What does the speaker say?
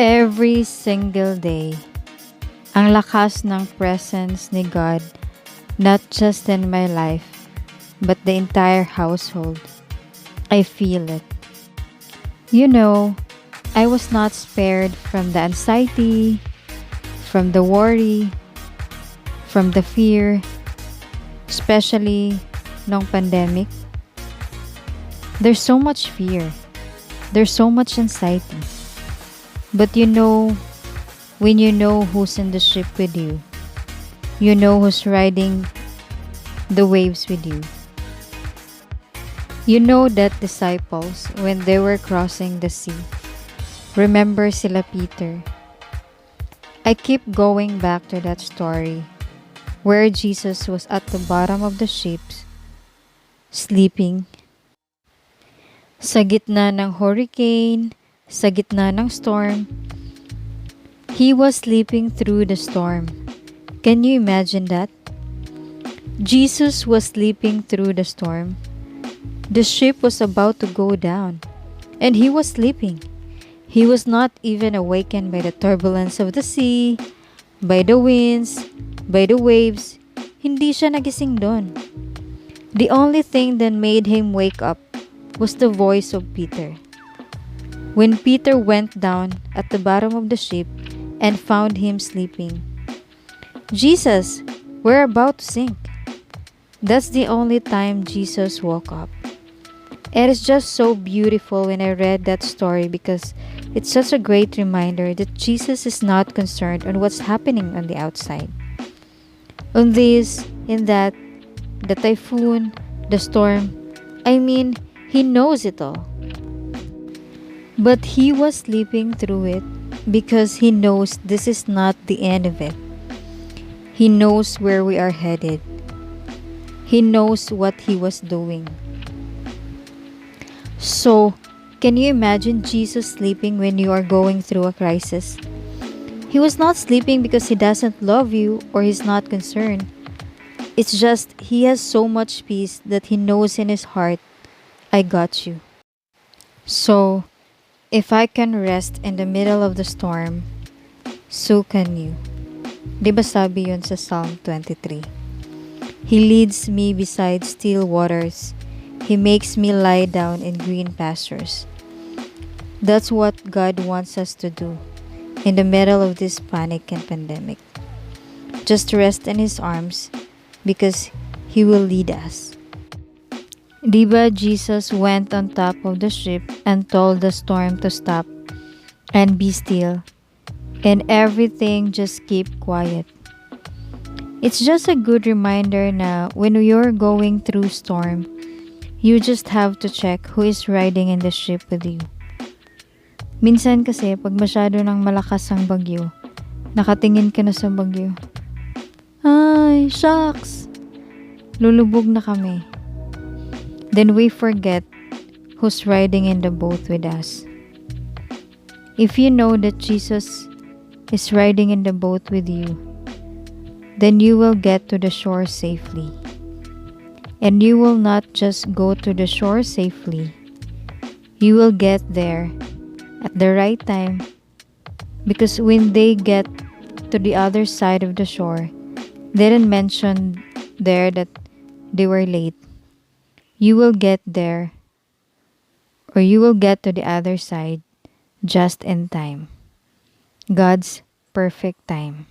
Every single day, ang lakas ng presence ni God, not just in my life, but the entire household. I feel it. You know, I was not spared from the anxiety, from the worry, from the fear, especially nung pandemic. There's so much fear. There's so much anxiety. But when you know who's in the ship with you, you know who's riding the waves with you. You know that disciples, when they were crossing the sea, remember sila Peter. I keep going back to that story where Jesus was at the bottom of the ship, sleeping. Sa gitna ng hurricane, sa gitna ng storm, he was sleeping through the storm. Can you imagine that? Jesus was sleeping through the storm. The ship was about to go down, and he was sleeping. He was not even awakened by the turbulence of the sea, by the winds, by the waves. Hindi siya nagising doon. The only thing that made him wake up was the voice of Peter. When Peter went down at the bottom of the ship and found him sleeping, Jesus, we're about to sink. That's the only time Jesus woke up. It is just so beautiful when I read that story because it's such a great reminder that Jesus is not concerned on what's happening on the outside. On this, in that, the typhoon, the storm, he knows it all. But he was sleeping through it because he knows this is not the end of it. He knows where we are headed. He knows what he was doing. So, can you imagine Jesus sleeping when you are going through a crisis? He was not sleeping because he doesn't love you or he's not concerned. It's just he has so much peace that he knows in his heart, I got you. So, if I can rest in the middle of the storm, so can you. Di ba sabi yun sa Psalm 23? He leads me beside still waters. He makes me lie down in green pastures. That's what God wants us to do in the middle of this panic and pandemic. Just rest in His arms because He will lead us. Diba Jesus went on top of the ship and told the storm to stop and be still, and everything just keep quiet. It's just a good reminder na when you're going through storm, you just have to check who is riding in the ship with you. Minsan kasi pag masyado nang malakas ang bagyo, nakatingin ka na sa bagyo. Ay, shucks! Lulubog na kami. Then we forget who's riding in the boat with us. If you know that Jesus is riding in the boat with you, then you will get to the shore safely. And you will not just go to the shore safely. You will get there at the right time, because when they get to the other side of the shore, they didn't mention there that they were late. You will get there, or you will get to the other side just in time. God's perfect time.